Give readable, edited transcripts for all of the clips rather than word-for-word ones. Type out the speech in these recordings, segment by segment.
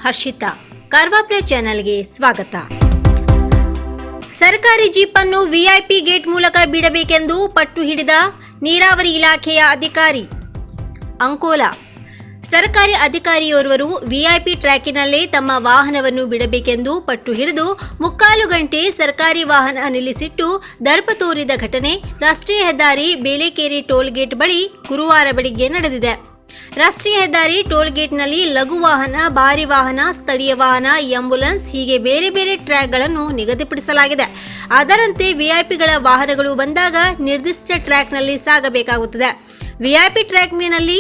Harshita. Karwa plus ಚಾನೆಲ್ಗೆ ಸ್ವಾಗತ. ಸರ್ಕಾರಿ ಜೀಪನ್ನು ವಿಐಪಿ ಗೇಟ್ ಮೂಲಕ ಬಿಡಬೇಕೆಂದು ಪಟ್ಟು ಹಿಡಿದ ನೀರಾವರಿ ಇಲಾಖೆಯ ಅಧಿಕಾರಿ. ಅಂಕೋಲಾ. ಸರ್ಕಾರಿ ಅಧಿಕಾರಿಯೋರ್ವರು ವಿಐಪಿ ಟ್ರ್ಯಾಕಿನಲ್ಲೇ ತಮ್ಮ ವಾಹನವನ್ನು ಬಿಡಬೇಕೆಂದು ಪಟ್ಟು ಹಿಡಿದು 3/4 ಗಂಟೆ ಸರ್ಕಾರಿ ವಾಹನ ನಿಲ್ಲಿಸಿಟ್ಟು ದರ್ಪ ತೋರಿದ ಘಟನೆ ರಾಷ್ಟ್ರೀಯ ಹೆದ್ದಾರಿ ಬೇಲೆಕೇರಿ ಟೋಲ್ ಗೇಟ್ ಬಳಿ ಗುರುವಾರ ಬೆಳಗ್ಗೆ ನಡೆದಿದೆ. ರಾಷ್ಟ್ರೀಯ ಹೆದ್ದಾರಿ ಟೋಲ್ ಗೇಟ್ನಲ್ಲಿ ಲಘು ವಾಹನ, ಭಾರಿ ವಾಹನ, ಸ್ಥಳೀಯ ವಾಹನ, ಆಂಬ್ಯುಲೆನ್ಸ್ ಹೀಗೆ ಬೇರೆ ಬೇರೆ ಟ್ರ್ಯಾಕ್ಗಳನ್ನು ನಿಗದಿಪಡಿಸಲಾಗಿದೆ. ಅದರಂತೆ ವಿಐಪಿಗಳ ವಾಹನಗಳು ಬಂದಾಗ ನಿರ್ದಿಷ್ಟ ಟ್ರ್ಯಾಕ್ನಲ್ಲಿ ಸಾಗಬೇಕಾಗುತ್ತದೆ. ವಿಐಪಿ ಟ್ರ್ಯಾಕ್ನಲ್ಲಿ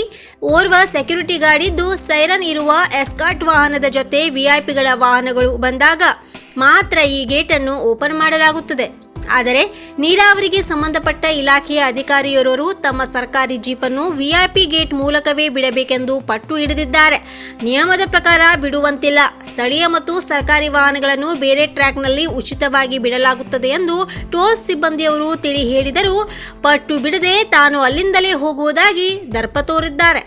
ಓರ್ವ ಸೆಕ್ಯೂರಿಟಿ ಗಾರ್ಡ್ ಇದ್ದು ಸೈರನ್ ಇರುವ ಎಸ್ಕಾರ್ಟ್ ವಾಹನದ ಜೊತೆ ವಿಐಪಿಗಳ ವಾಹನಗಳು ಬಂದಾಗ ಮಾತ್ರ ಈ ಗೇಟನ್ನು ಓಪನ್ ಮಾಡಲಾಗುತ್ತದೆ. ಆದರೆ ನೀರಾವರಿಗೆ ಸಂಬಂಧಪಟ್ಟ ಇಲಾಖೆಯ ಅಧಿಕಾರಿಯೋರ್ವರು ತಮ್ಮ ಸರ್ಕಾರಿ ಜೀಪನ್ನು ವಿಐಪಿ ಗೇಟ್ ಮೂಲಕವೇ ಬಿಡಬೇಕೆಂದು ಪಟ್ಟು ಹಿಡಿದಿದ್ದಾರೆ. ನಿಯಮದ ಪ್ರಕಾರ ಬಿಡುವಂತಿಲ್ಲ. ಸ್ಥಳೀಯ ಮತ್ತು ಸರ್ಕಾರಿ ವಾಹನಗಳನ್ನು ಬೇರೆ ಟ್ರ್ಯಾಕ್ನಲ್ಲಿ ಉಚಿತವಾಗಿ ಬಿಡಲಾಗುತ್ತದೆ ಎಂದು ಟೋಲ್ ಸಿಬ್ಬಂದಿಯವರು ತಿಳಿ ಹೇಳಿದರೂ ಪಟ್ಟು ಬಿಡದೆ ತಾನು ಅಲ್ಲಿಂದಲೇ ಹೋಗುವುದಾಗಿ ದರ್ಪ ತೋರಿದ್ದಾರೆ.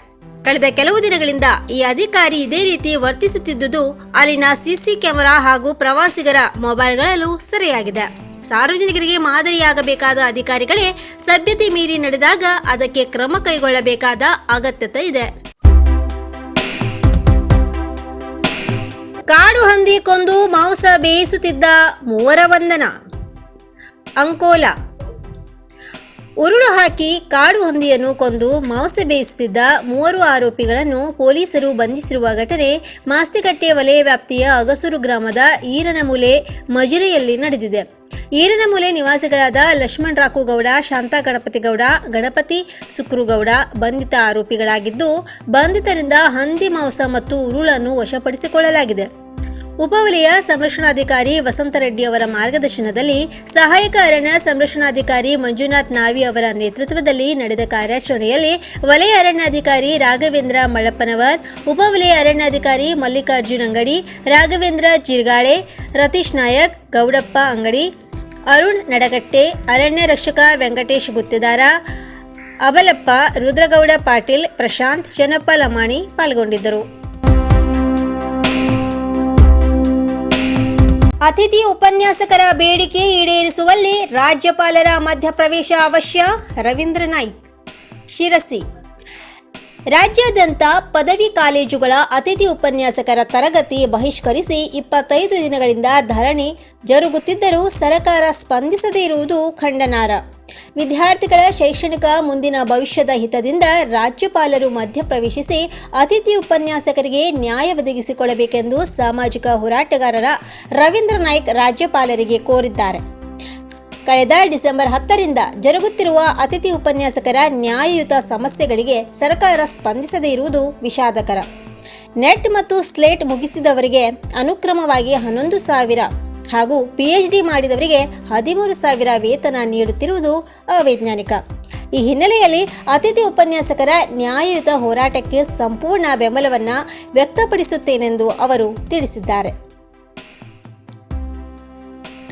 ಕಳೆದ ಕೆಲವು ದಿನಗಳಿಂದ ಈ ಅಧಿಕಾರಿ ಇದೇ ರೀತಿ ವರ್ತಿಸುತ್ತಿದ್ದುದು ಅಲ್ಲಿನ ಸಿಸಿ ಕ್ಯಾಮೆರಾ ಹಾಗೂ ಪ್ರವಾಸಿಗರ ಮೊಬೈಲ್ಗಳಲ್ಲೂ ಸೆರೆಯಾಗಿದೆ. ಸಾರ್ವಜನಿಕರಿಗೆ ಮಾದರಿಯಾಗಬೇಕಾದ ಅಧಿಕಾರಿಗಳೇ ಸಭ್ಯತೆ ಮೀರಿ ನಡೆದಾಗ ಅದಕ್ಕೆ ಕ್ರಮ ಕೈಗೊಳ್ಳಬೇಕಾದ ಅಗತ್ಯತೆ ಇದೆ. ಕಾಡು ಹಂದಿ ಕೊಂದು ಮಾಂಸ ಬೇಯಿಸುತ್ತಿದ್ದ 3 ಬಂಧನ. ಅಂಕೋಲಾ. ಉರುಳು ಹಾಕಿ ಕಾಡು ಹಂದಿಯನ್ನು ಕೊಂದು ಮಾಂಸ ಬೇಯಿಸುತ್ತಿದ್ದ 3 ಆರೋಪಿಗಳನ್ನು ಪೊಲೀಸರು ಬಂಧಿಸಿರುವ ಘಟನೆ ಮಾಸ್ತಿಕಟ್ಟೆ ವಲಯ ವ್ಯಾಪ್ತಿಯ ಅಗಸೂರು ಗ್ರಾಮದ ಈರನಮೂಲೆ ಮಜಿರೆಯಲ್ಲಿ ನಡೆದಿದೆ. ಈರನಮೂಲೆ ನಿವಾಸಿಗಳಾದ ಲಕ್ಷ್ಮಣ್ ರಾಕುಗೌಡ, ಶಾಂತಾ ಗಣಪತಿಗೌಡ, ಗಣಪತಿ ಸುಕ್ರುಗೌಡ ಬಂಧಿತ ಆರೋಪಿಗಳಾಗಿದ್ದು, ಬಂಧಿತರಿಂದ ಹಂದಿ ಮಾಂಸ ಮತ್ತು ಉರುಳನ್ನು ವಶಪಡಿಸಿಕೊಳ್ಳಲಾಗಿದೆ. ಉಪವಲಯ ಸಂರಕ್ಷಣಾಧಿಕಾರಿ ವಸಂತರೆಡ್ಡಿ ಅವರ ಮಾರ್ಗದರ್ಶನದಲ್ಲಿ ಸಹಾಯಕ ಅರಣ್ಯ ಸಂರಕ್ಷಣಾಧಿಕಾರಿ ಮಂಜುನಾಥ್ ನಾವಿ ಅವರ ನೇತೃತ್ವದಲ್ಲಿ ನಡೆದ ಕಾರ್ಯಾಚರಣೆಯಲ್ಲಿ ವಲಯ ಅರಣ್ಯಾಧಿಕಾರಿ ರಾಘವೇಂದ್ರ ಮಳ್ಳಪ್ಪನವರ್, ಉಪವಲಯ ಅರಣ್ಯಾಧಿಕಾರಿ ಮಲ್ಲಿಕಾರ್ಜುನ್ ಅಂಗಡಿ, ರಾಘವೇಂದ್ರ ಜಿರ್ಗಾಳೆ, ರತೀಶ್ ನಾಯಕ್, ಗೌಡಪ್ಪ ಅಂಗಡಿ, ಅರುಣ್ ನಡಗಟ್ಟೆ, ಅರಣ್ಯ ರಕ್ಷಕ ವೆಂಕಟೇಶ್ ಗುತ್ತೇದಾರ, ಅಬಲಪ್ಪ, ರುದ್ರಗೌಡ ಪಾಟೀಲ್, ಪ್ರಶಾಂತ್, ಚೆನ್ನಪ್ಪ ಲಮಾಣಿ ಪಾಲ್ಗೊಂಡಿದ್ದರು. ಅತಿಥಿ ಉಪನ್ಯಾಸಕರ ಬೇಡಿಕೆ ಈಡೇರಿಸುವಲ್ಲಿ ರಾಜ್ಯಪಾಲರ ಮಧ್ಯಪ್ರವೇಶ ಅವಶ್ಯ. ರವೀಂದ್ರ ನಾಯ್ಕ್, ಶಿರಸಿ. ರಾಜ್ಯಾದ್ಯಂತ ಪದವಿ ಕಾಲೇಜುಗಳ ಅತಿಥಿ ಉಪನ್ಯಾಸಕರ ತರಗತಿ ಬಹಿಷ್ಕರಿಸಿ 25 ದಿನಗಳಿಂದ ಧರಣಿ ಜರುಗುತ್ತಿದ್ದರೂ ಸರ್ಕಾರ ಸ್ಪಂದಿಸದೇ ಇರುವುದು ಖಂಡನಾರ್ಹ. ವಿದ್ಯಾರ್ಥಿಗಳ ಶೈಕ್ಷಣಿಕ ಮುಂದಿನ ಭವಿಷ್ಯದ ಹಿತದಿಂದ ರಾಜ್ಯಪಾಲರು ಮಧ್ಯಪ್ರವೇಶಿಸಿ ಅತಿಥಿ ಉಪನ್ಯಾಸಕರಿಗೆ ನ್ಯಾಯ ಒದಗಿಸಿಕೊಡಬೇಕೆಂದು ಸಾಮಾಜಿಕ ಹೋರಾಟಗಾರರ ರವೀಂದ್ರ ನಾಯ್ಕ್ ರಾಜ್ಯಪಾಲರಿಗೆ ಕೋರಿದ್ದಾರೆ. ಕಳೆದ ಡಿಸೆಂಬರ್ 10ರಿಂದ ಜರುಗುತ್ತಿರುವ ಅತಿಥಿ ಉಪನ್ಯಾಸಕರ ನ್ಯಾಯಯುತ ಸಮಸ್ಯೆಗಳಿಗೆ ಸರ್ಕಾರ ಸ್ಪಂದಿಸದೇ ಇರುವುದು ವಿಷಾದಕರ. ನೆಟ್ ಮತ್ತು ಸ್ಲೇಟ್ ಮುಗಿಸಿದವರಿಗೆ ಅನುಕ್ರಮವಾಗಿ 11,000 ಹಾಗೂ PhD ಮಾಡಿದವರಿಗೆ 13,000 ವೇತನ ನೀಡುತ್ತಿರುವುದು ಅವೈಜ್ಞಾನಿಕ. ಈ ಹಿನ್ನೆಲೆಯಲ್ಲಿ ಅತಿಥಿ ಉಪನ್ಯಾಸಕರ ನ್ಯಾಯಯುತ ಹೋರಾಟಕ್ಕೆ ಸಂಪೂರ್ಣ ಬೆಂಬಲವನ್ನು ವ್ಯಕ್ತಪಡಿಸುತ್ತೇನೆಂದು ಅವರು ತಿಳಿಸಿದ್ದಾರೆ.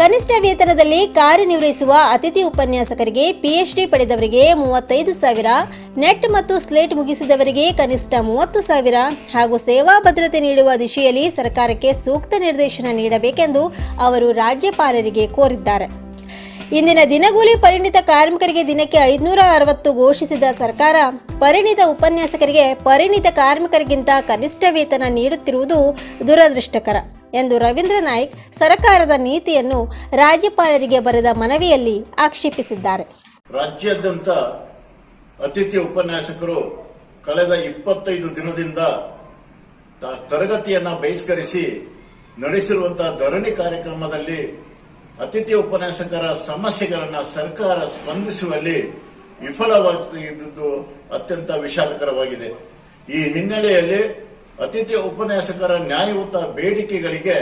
ಕನಿಷ್ಠ ವೇತನದಲ್ಲಿ ಕಾರ್ಯನಿರ್ವಹಿಸುವ ಅತಿಥಿ ಉಪನ್ಯಾಸಕರಿಗೆ PhD ಪಡೆದವರಿಗೆ 35,000, ನೆಟ್ ಮತ್ತು ಸ್ಲೇಟ್ ಮುಗಿಸಿದವರಿಗೆ ಕನಿಷ್ಠ 30,000 ಹಾಗೂ ಸೇವಾ ಭದ್ರತೆ ನೀಡುವ ದಿಶೆಯಲ್ಲಿ ಸರ್ಕಾರಕ್ಕೆ ಸೂಕ್ತ ನಿರ್ದೇಶನ ನೀಡಬೇಕೆಂದು ಅವರು ರಾಜ್ಯಪಾಲರಿಗೆ ಕೋರಿದ್ದಾರೆ. ಇಂದಿನ ದಿನಗೂಲಿ ಪರಿಣಿತ ಕಾರ್ಮಿಕರಿಗೆ ದಿನಕ್ಕೆ 560 ಘೋಷಿಸಿದ ಸರ್ಕಾರ ಪರಿಣಿತ ಉಪನ್ಯಾಸಕರಿಗೆ ಪರಿಣಿತ ಕಾರ್ಮಿಕರಿಗಿಂತ ಕನಿಷ್ಠ ವೇತನ ನೀಡುತ್ತಿರುವುದು ದುರದೃಷ್ಟಕರ ಎಂದು ರವೀಂದ್ರ ನಾಯ್ಕ್ ಸರ್ಕಾರದ ನೀತಿಯನ್ನು ರಾಜ್ಯಪಾಲರಿಗೆ ಬರೆದ ಮನವಿಯಲ್ಲಿ ಆಕ್ಷೇಪಿಸಿದ್ದಾರೆ. ರಾಜ್ಯಾದ್ಯಂತ ಅತಿಥಿ ಉಪನ್ಯಾಸಕರು ಕಳೆದ 25 ದಿನದಿಂದ ತರಗತಿಯನ್ನ ಬಹಿಷ್ಕರಿಸಿ ನಡೆಸಿರುವಂತಹ ಧರಣಿ ಕಾರ್ಯಕ್ರಮದಲ್ಲಿ ಅತಿಥಿ ಉಪನ್ಯಾಸಕರ ಸಮಸ್ಯೆಗಳನ್ನು ಸರ್ಕಾರ ಸ್ಪಂದಿಸುವಲ್ಲಿ ವಿಫಲವಾಗುತ್ತಿದ್ದು ಅತ್ಯಂತ ವಿಷಾದಕರವಾಗಿದೆ. ಈ ಹಿನ್ನೆಲೆಯಲ್ಲಿ ಅತಿಥಿ ಉಪನ್ಯಾಸಕರ ನ್ಯಾಯಯುತ ಬೇಡಿಕೆಗಳಿಗೆ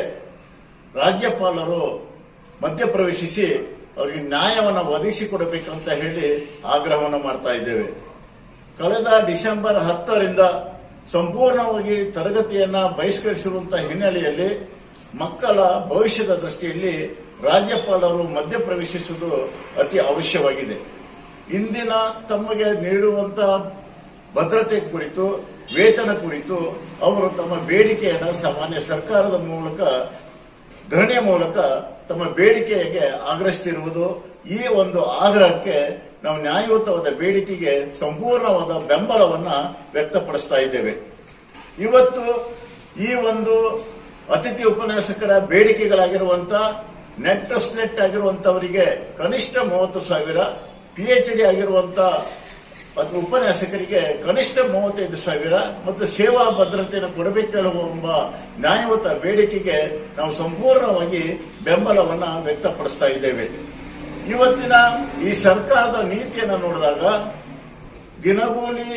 ರಾಜ್ಯಪಾಲರು ಮಧ್ಯಪ್ರವೇಶಿಸಿ ಅವರಿಗೆ ನ್ಯಾಯವನ್ನು ಒದಗಿಸಿಕೊಡಬೇಕಂತ ಹೇಳಿ ಆಗ್ರಹವನ್ನು ಮಾಡ್ತಾ ಇದ್ದೇವೆ. ಕಳೆದ ಡಿಸೆಂಬರ್ 10ರಿಂದ ಸಂಪೂರ್ಣವಾಗಿ ತರಗತಿಯನ್ನ ಬಹಿಷ್ಕರಿಸಿರುವಂತಹ ಹಿನ್ನೆಲೆಯಲ್ಲಿ ಮಕ್ಕಳ ಭವಿಷ್ಯದ ದೃಷ್ಟಿಯಲ್ಲಿ ರಾಜ್ಯಪಾಲರು ಮಧ್ಯಪ್ರವೇಶಿಸುವುದು ಅತಿ ಅವಶ್ಯವಾಗಿದೆ. ಇಂದಿನ ತಮಗೆ ನೀಡುವಂತಹ ಭದ್ರತೆ ಕುರಿತು ವೇತನ ಕುರಿತು ಅವರು ತಮ್ಮ ಬೇಡಿಕೆಯನ್ನು ಸಾಮಾನ್ಯ ಸರ್ಕಾರದ ಮೂಲಕ ಧರಣಿಯ ಮೂಲಕ ತಮ್ಮ ಬೇಡಿಕೆಗೆ ಆಗ್ರಹಿಸುತ್ತಿರುವುದು. ಈ ಒಂದು ಆಗ್ರಹಕ್ಕೆ ನಾವು ನ್ಯಾಯಯುತವಾದ ಬೇಡಿಕೆಗೆ ಸಂಪೂರ್ಣವಾದ ಬೆಂಬಲವನ್ನ ವ್ಯಕ್ತಪಡಿಸ್ತಾ ಇದ್ದೇವೆ. ಇವತ್ತು ಈ ಒಂದು ಅತಿಥಿ ಉಪನ್ಯಾಸಕರ ಬೇಡಿಕೆಗಳಾಗಿರುವಂತ ನೆಟ್ ಸ್ಲೆಟ್ ಆಗಿರುವಂತವರಿಗೆ ಕನಿಷ್ಠ 30,000, PhD ಆಗಿರುವಂತ ಉಪನ್ಯಾಸಕರಿಗೆ ಕನಿಷ್ಠ 35,000 ಮತ್ತು ಸೇವಾ ಭದ್ರತೆಯನ್ನು ಕೊಡಬೇಕೆಂಬ ನ್ಯಾಯಯುತ ಬೇಡಿಕೆಗೆ ನಾವು ಸಂಪೂರ್ಣವಾಗಿ ಬೆಂಬಲವನ್ನ ವ್ಯಕ್ತಪಡಿಸ್ತಾ ಇದ್ದೇವೆ. ಇವತ್ತಿನ ಈ ಸರ್ಕಾರದ ನೀತಿಯನ್ನು ನೋಡಿದಾಗ ದಿನಗೂಲಿ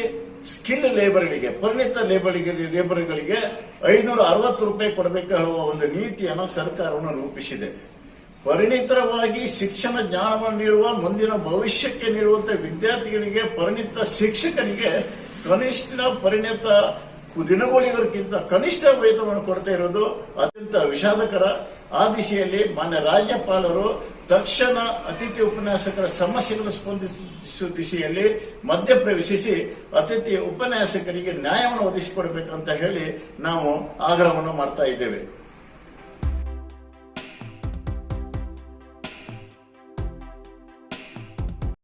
ಸ್ಕಿಲ್ ಲೇಬರ್ಗಳಿಗೆ, ಪರಿಣಿತ ಲೇಬರ್ಗಳಿಗೆ 560 ರೂಪಾಯಿ ಕೊಡಬೇಕು ಹೇಳುವ ಒಂದು ನೀತಿಯನ್ನು ಸರ್ಕಾರವನ್ನು ರೂಪಿಸಿದೆ. ಪರಿಣಿತರವಾಗಿ ಶಿಕ್ಷಣ ಜ್ಞಾನವನ್ನು ನೀಡುವ, ಮುಂದಿನ ಭವಿಷ್ಯಕ್ಕೆ ನೀಡುವಂತಹ ವಿದ್ಯಾರ್ಥಿಗಳಿಗೆ, ಪರಿಣಿತ ಶಿಕ್ಷಕರಿಗೆ ಕನಿಷ್ಠ ಪರಿಣಿತ ದಿನಗೂಲಿಗಳಿಗಿಂತ ಕನಿಷ್ಠ ವೇತನವನ್ನು ಕೊಡ್ತಾ ಇರೋದು ಅತ್ಯಂತ ವಿಷಾದಕರ. ಆ ದಿಶೆಯಲ್ಲಿ ಮಾನ್ಯ ರಾಜ್ಯಪಾಲರು ತಕ್ಷಣ ಅತಿಥಿ ಉಪನ್ಯಾಸಕರ ಸಮಸ್ಯೆಗಳನ್ನು ಸ್ಪಂದಿಸುವ ದಿಶೆಯಲ್ಲಿ ಮಧ್ಯಪ್ರವೇಶಿಸಿ ಅತಿಥಿ ಉಪನ್ಯಾಸಕರಿಗೆ ನ್ಯಾಯವನ್ನು ಒದಗಿಸಿಕೊಡಬೇಕಂತ ಹೇಳಿ ನಾವು ಆಗ್ರಹವನ್ನು ಮಾಡ್ತಾ ಇದ್ದೇವೆ.